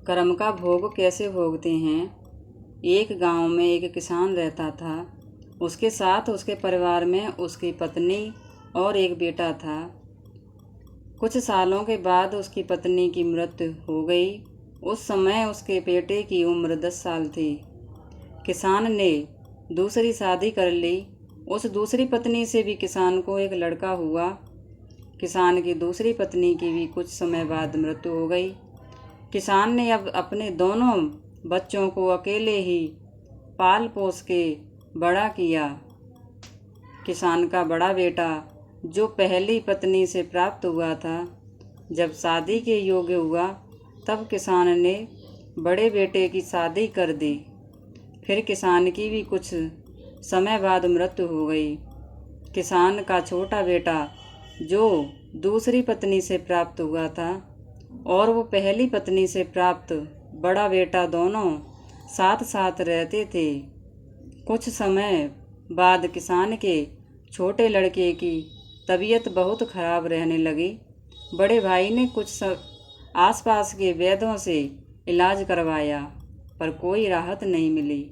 कर्म का भोग कैसे भोगते हैं। एक गांव में एक किसान रहता था। उसके साथ उसके परिवार में उसकी पत्नी और एक बेटा था। कुछ सालों के बाद उसकी पत्नी की मृत्यु हो गई। उस समय उसके बेटे की उम्र 10 साल थी। किसान ने दूसरी शादी कर ली। उस दूसरी पत्नी से भी किसान को एक लड़का हुआ। किसान की दूसरी पत्नी की भी कुछ समय बाद मृत्यु हो गई। किसान ने अब अपने दोनों बच्चों को अकेले ही पाल पोस के बड़ा किया। किसान का बड़ा बेटा जो पहली पत्नी से प्राप्त हुआ था, जब शादी के योग्य हुआ तब किसान ने बड़े बेटे की शादी कर दी। फिर किसान की भी कुछ समय बाद मृत्यु हो गई। किसान का छोटा बेटा जो दूसरी पत्नी से प्राप्त हुआ था और वो पहली पत्नी से प्राप्त बड़ा बेटा दोनों साथ साथ रहते थे। कुछ समय बाद किसान के छोटे लड़के की तबीयत बहुत खराब रहने लगी। बड़े भाई ने आसपास के वैद्यों से इलाज करवाया पर कोई राहत नहीं मिली।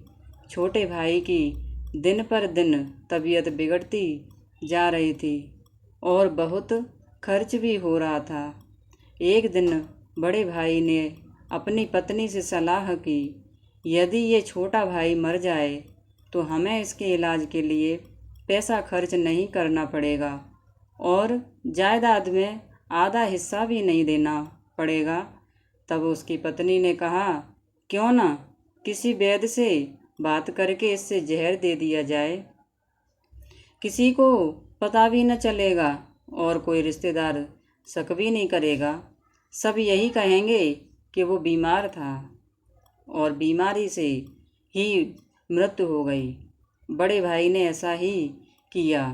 छोटे भाई की दिन पर दिन तबीयत बिगड़ती जा रही थी और बहुत खर्च भी हो रहा था। एक दिन बड़े भाई ने अपनी पत्नी से सलाह की, यदि ये छोटा भाई मर जाए तो हमें इसके इलाज के लिए पैसा खर्च नहीं करना पड़ेगा और जायदाद में आधा हिस्सा भी नहीं देना पड़ेगा। तब उसकी पत्नी ने कहा, क्यों ना किसी वैद्य से बात करके इससे जहर दे दिया जाए। किसी को पता भी न चलेगा और कोई रिश्तेदार शक भी नहीं करेगा। सब यही कहेंगे कि वो बीमार था और बीमारी से ही मृत्यु हो गई। बड़े भाई ने ऐसा ही किया।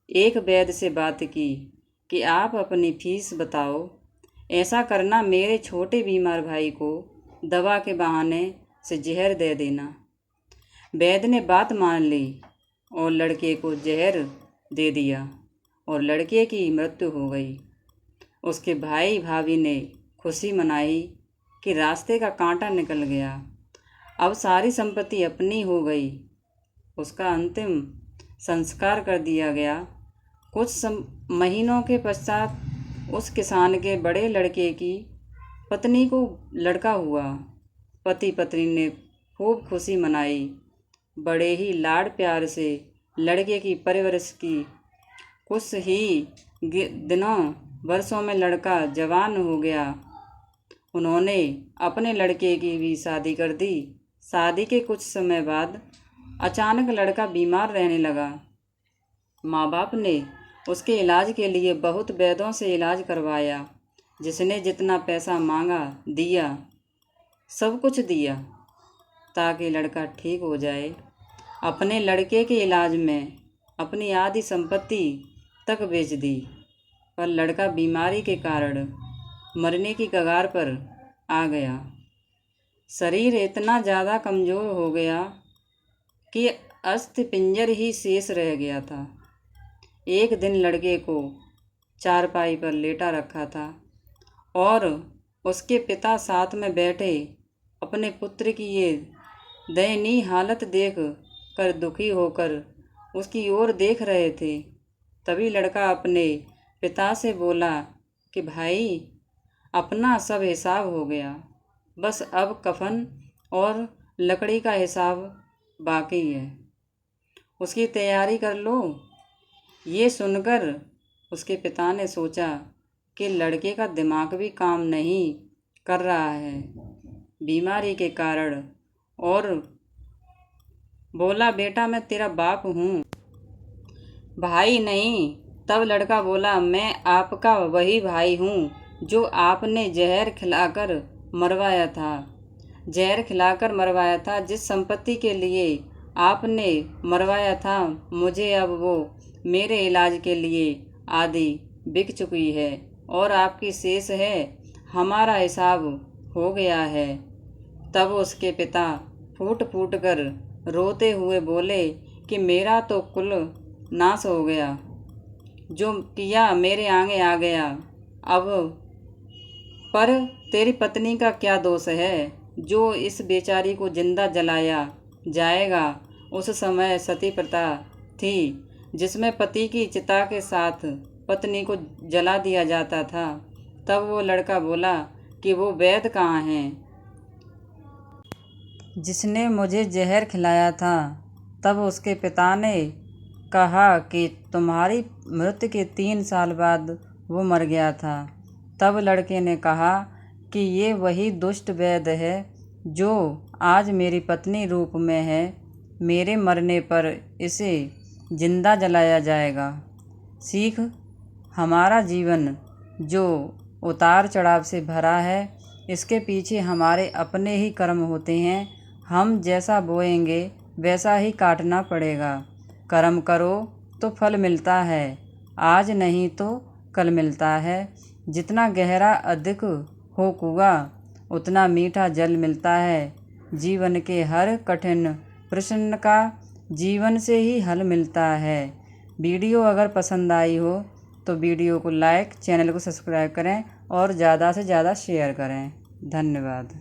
एक वैद्य से बात की कि आप अपनी फीस बताओ, ऐसा करना मेरे छोटे बीमार भाई को दवा के बहाने से जहर दे देना। वैद्य ने बात मान ली और लड़के को जहर दे दिया और लड़के की मृत्यु हो गई। उसके भाई भाभी ने खुशी मनाई कि रास्ते का कांटा निकल गया, अब सारी संपत्ति अपनी हो गई। उसका अंतिम संस्कार कर दिया गया। कुछ महीनों के पश्चात उस किसान के बड़े लड़के की पत्नी को लड़का हुआ। पति पत्नी ने खूब खुशी मनाई। बड़े ही लाड प्यार से लड़के की परवरिश की। कुछ ही दिनों वर्षों में लड़का जवान हो गया। उन्होंने अपने लड़के की भी शादी कर दी। शादी के कुछ समय बाद अचानक लड़का बीमार रहने लगा। माँ बाप ने उसके इलाज के लिए बहुत वैद्यों से इलाज करवाया। जिसने जितना पैसा मांगा दिया, सब कुछ दिया ताकि लड़का ठीक हो जाए। अपने लड़के के इलाज में अपनी आधी संपत्ति तक बेच दी, पर लड़का बीमारी के कारण मरने की कगार पर आ गया। शरीर इतना ज़्यादा कमज़ोर हो गया कि अस्थि पिंजर ही शेष रह गया था। एक दिन लड़के को चारपाई पर लेटा रखा था और उसके पिता साथ में बैठे अपने पुत्र की ये दयनीय हालत देख कर दुखी होकर उसकी ओर देख रहे थे। तभी लड़का अपने पिता से बोला कि भाई, अपना सब हिसाब हो गया, बस अब कफन और लकड़ी का हिसाब बाकी है, उसकी तैयारी कर लो। ये सुनकर उसके पिता ने सोचा कि लड़के का दिमाग भी काम नहीं कर रहा है बीमारी के कारण, और बोला, बेटा मैं तेरा बाप हूँ, भाई नहीं। तब लड़का बोला, मैं आपका वही भाई हूँ जो आपने जहर खिलाकर मरवाया था। जहर खिलाकर मरवाया था। जिस संपत्ति के लिए आपने मरवाया था, मुझे अब वो मेरे इलाज के लिए आधी बिक चुकी है और आपकी शेष है। हमारा हिसाब हो गया है। तब उसके पिता फूट फूट कर रोते हुए बोले कि मेरा तो कुल नाश हो गया, जो किया मेरे आगे आ गया। अब पर तेरी पत्नी का क्या दोष है जो इस बेचारी को जिंदा जलाया जाएगा। उस समय सती प्रथा थी जिसमें पति की चिता के साथ पत्नी को जला दिया जाता था। तब वो लड़का बोला कि वो वैद्य कहाँ हैं जिसने मुझे जहर खिलाया था। तब उसके पिता ने कहा कि तुम्हारी मृत्यु के 3 साल बाद वो मर गया था। तब लड़के ने कहा कि ये वही दुष्ट वैद्य है जो आज मेरी पत्नी रूप में है। मेरे मरने पर इसे जिंदा जलाया जाएगा। सीख, हमारा जीवन जो उतार चढ़ाव से भरा है, इसके पीछे हमारे अपने ही कर्म होते हैं। हम जैसा बोएंगे वैसा ही काटना पड़ेगा। कर्म करो तो फल मिलता है, आज नहीं तो कल मिलता है। जितना गहरा अधिक हो कुआं, उतना मीठा जल मिलता है। जीवन के हर कठिन प्रश्न का जीवन से ही हल मिलता है। वीडियो अगर पसंद आई हो तो वीडियो को लाइक, चैनल को सब्सक्राइब करें और ज़्यादा से ज़्यादा शेयर करें। धन्यवाद।